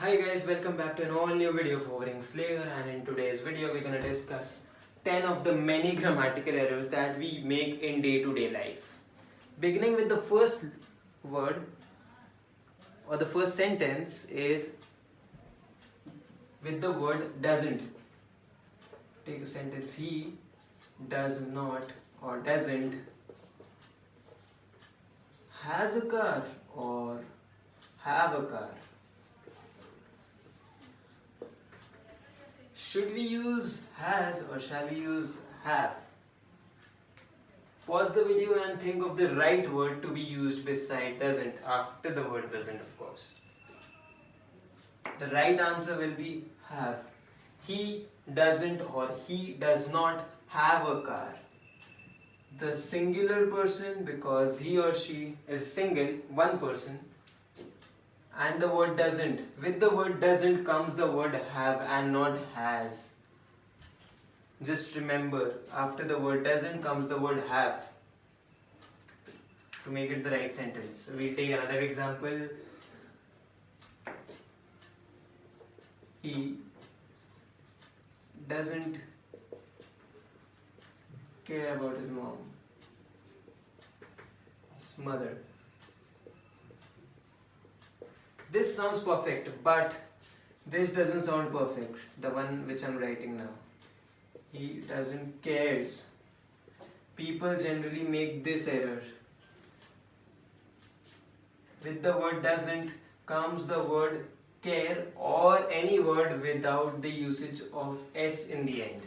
Hi guys, welcome back to an all new video of Hovering Slayer, and in today's video we're gonna discuss 10 of the many grammatical errors that we make in day-to-day life. Beginning with the first word or the first sentence is with the word doesn't. Take a sentence: he does not or doesn't has a car or have a car. Should we use has or shall we use have? Pause the video and think of the right word to be used beside doesn't, after the word doesn't, of course. The right answer will be have. He doesn't or he does not have a car. The singular person, because he or she is single, one person, and the word doesn't. With the word doesn't comes the word have and not has. Just remember, after the word doesn't comes the word have to make it the right sentence. So we take another example. He doesn't care about his mom, his mother. This sounds perfect, but this doesn't sound perfect. The one which I'm writing now. He doesn't cares. People generally make this error. With the word doesn't comes the word care or any word without the usage of s in the end.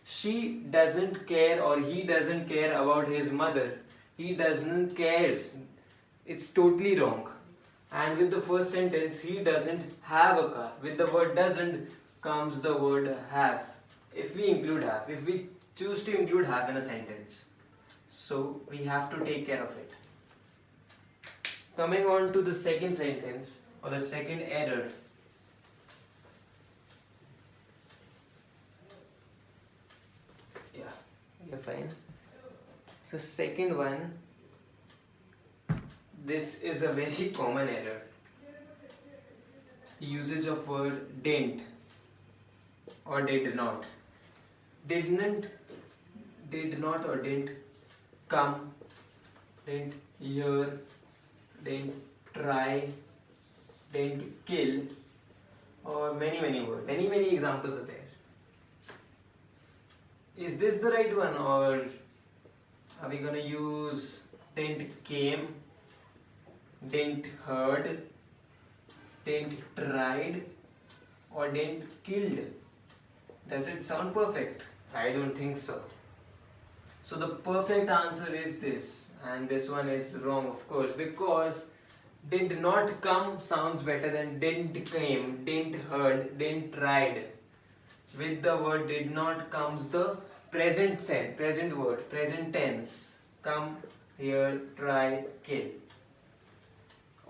She doesn't care or he doesn't care about his mother. He doesn't cares. It's totally wrong. And with the first sentence, he doesn't have a car. With the word doesn't comes the word have. If we include have, if we choose to include have in a sentence, so we have to take care of it. Coming on to the second sentence or the second error. Yeah, you're fine. The second one. This is a very common error. Usage of word didn't or did not. Didn't, did not or didn't come, didn't hear, didn't try, didn't kill, or many words. Many examples are there. Is this the right one, or are we gonna use didn't came, didn't heard, didn't tried, or didn't killed? Does it sound perfect? I don't think so. So the perfect answer is this, and this one is wrong, of course, because did not come sounds better than didn't came, didn't heard, didn't tried. With the word did not comes the present sense, present word, present tense. Come, hear, try, kill.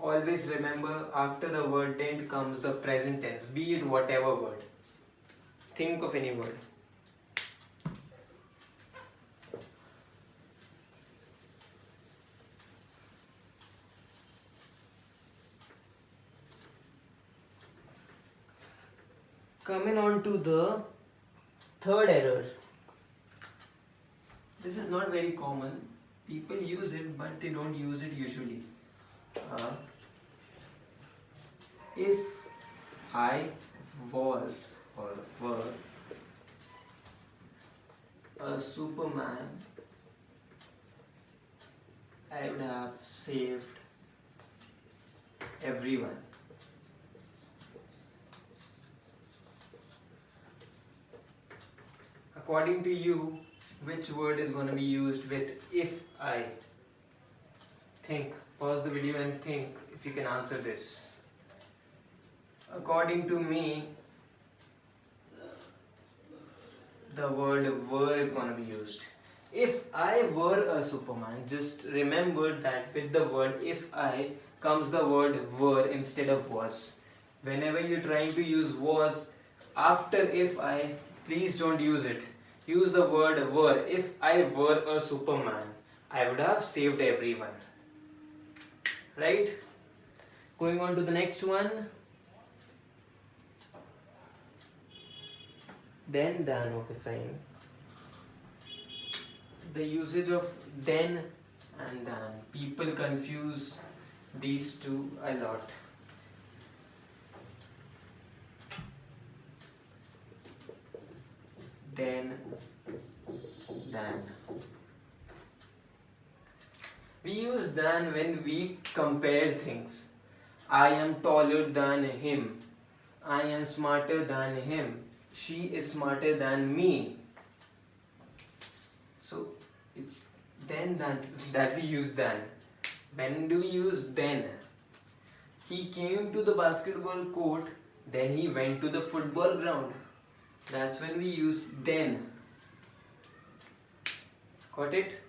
Always remember, after the word didn't comes the present tense, be it whatever word. Think of any word. Coming on to the third error. This is not very common. People use it, but they don't use it usually. If I was or were a Superman, I would have saved everyone. According to you, which word is going to be used with if I? Think. Pause the video and think if you can answer this. According to me, the word were is going to be used. If I were a Superman, just remember that with the word if I comes the word were instead of was. Whenever you're trying to use was after if I, please don't use it. Use the word were. If I were a Superman, I would have saved everyone. Right? Going on to the next one. Then, okay, fine. The usage of then and than. People confuse these two a lot. Then, than. We use than when we compare things. I am taller than him. I am smarter than him. She is smarter than me. So it's then that we use than. When do we use then? He came to the basketball court, then he went to the football ground. That's when we use then. Got it?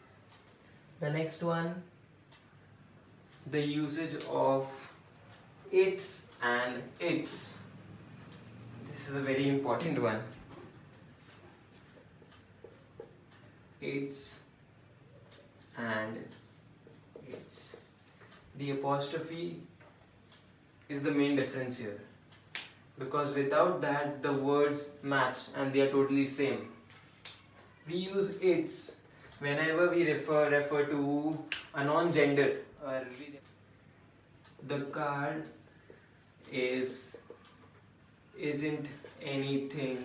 The next one, the usage of its and its. This is a very important one. Its and its. The apostrophe is the main difference here, because without that the words match and they are totally same. We use its whenever we refer to a non-gender. The car isn't anything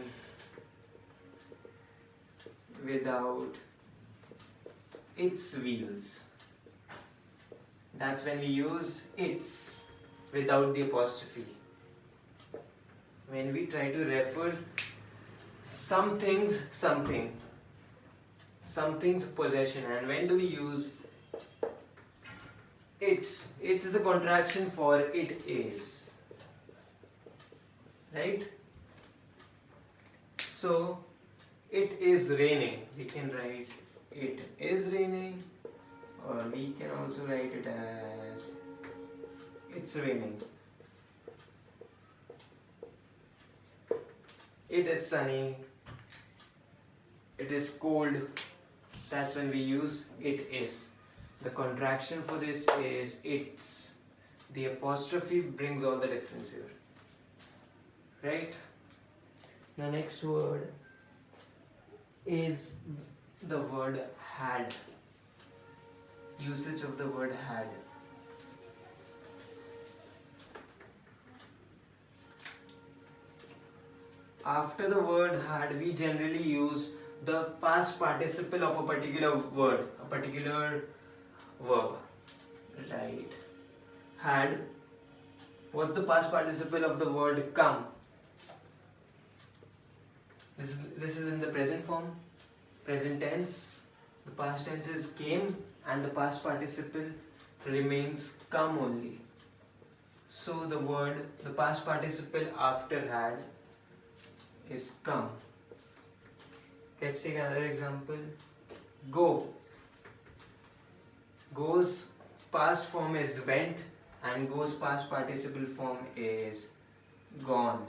without its wheels. That's when we use its without the apostrophe. When we try to refer something's possession, and when do we use its? Its is a contraction for it is. Right? So, it is raining. We can write it is raining, or we can also write it as it's raining. It is sunny. It is cold. That's when we use it is. The contraction for this is its. The apostrophe brings all the difference here. Right? The next word is the word had. Usage of the word had. After the word had, we generally use the past participle of a particular word, a particular verb. Right? Had. What's the past participle of the word come? This is in the present form, present tense. The past tense is came and the past participle remains come only. So the past participle after had is come. Let's take another example. Go. Go's past form is went and go's past participle form is gone.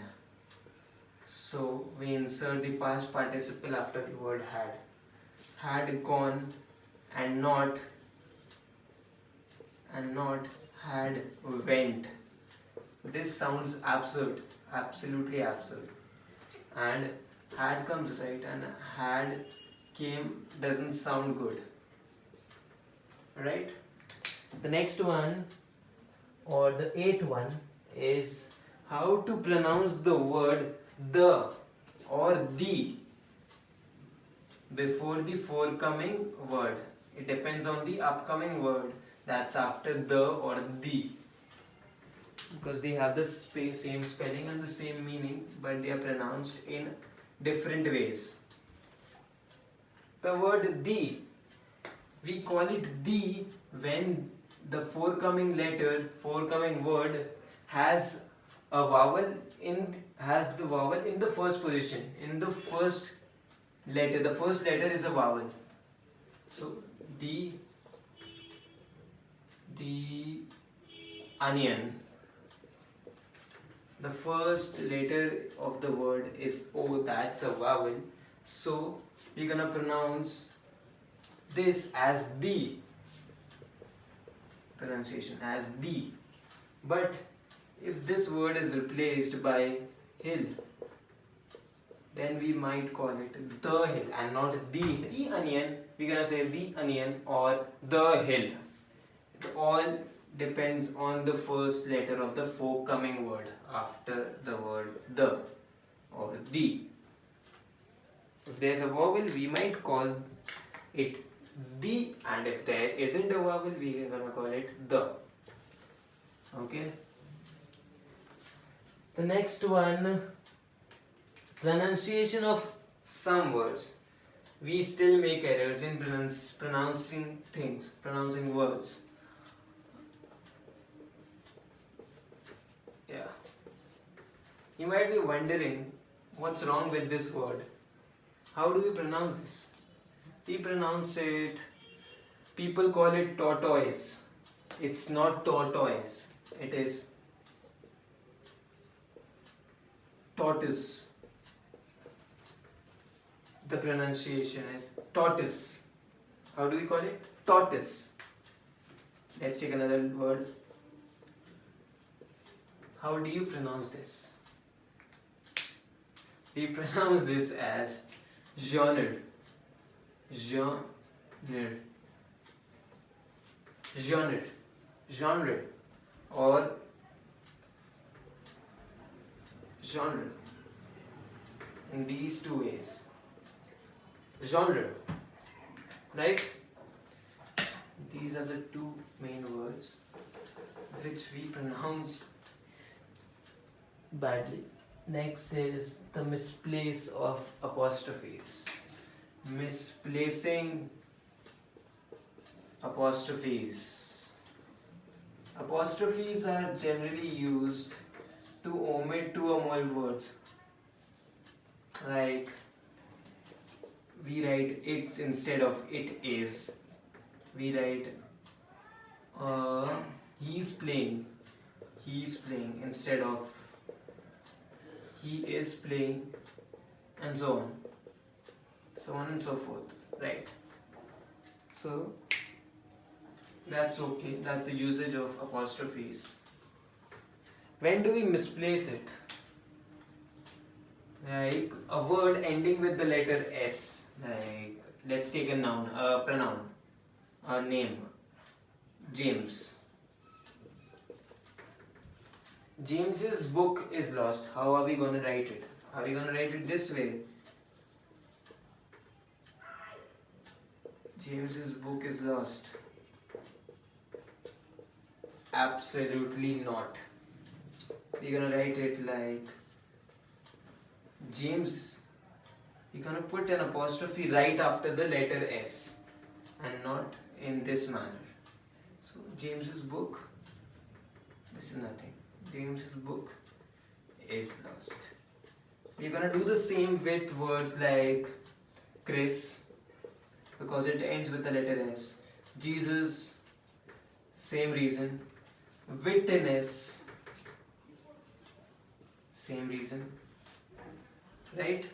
So we insert the past participle after the word had. Had gone and not had went. This sounds absurd, absolutely absurd. And had comes right and had came doesn't sound good. Right? The next one, or the eighth one, is how to pronounce the word the or the before the foregoing word. It depends on the upcoming word that's after the or the, because they have the same spelling and the same meaning, but they are pronounced in different ways. The word the, we call it the when the foregoing word has a vowel has the vowel in the first position, in the first letter. The first letter is a vowel. So the onion. The first letter of the word is O, that's a vowel. So we're gonna pronounce this as the pronunciation, as the. But if this word is replaced by hill, then we might call it the hill and not the hill. The onion, we're gonna say the onion or the hill. It all depends on the first letter of the forthcoming word after the word the or the. If there's a vowel, we might call it the, and if there isn't a vowel, we are gonna call it the. Okay. The next one, pronunciation of some words. We still make errors in pronouncing things, pronouncing words. Yeah. You might be wondering what's wrong with this word. How do we pronounce this? We pronounce it, people call it tortoise. It's not tortoise, it is tortoise. The pronunciation is tortoise. How do we call it? Tortoise. Let's take another word. How do you pronounce this? We pronounce this as genre. Genre. Genre. Genre. Or genre. In these two ways. Genre. Right? These are the two main words which we pronounce badly. Next is the misplace of apostrophes. Misplacing apostrophes. Apostrophes are generally used to omit two or more words. Like we write it's instead of it is. We write he's playing instead of he is playing, and so on and so forth, right? So that's okay, that's the usage of apostrophes. When do we misplace it? Like a word ending with the letter S, like let's take a noun, a pronoun, a name, James. James's book is lost. How are we going to write it? Are we going to write it this way? James's book is lost. Absolutely not. We're going to write it like James. We're going to put an apostrophe right after the letter S and not in this manner. So James's book, this is nothing. James's book is lost. We're gonna do the same with words like Chris, because it ends with the letter S. Jesus, same reason. Witness, same reason. Right?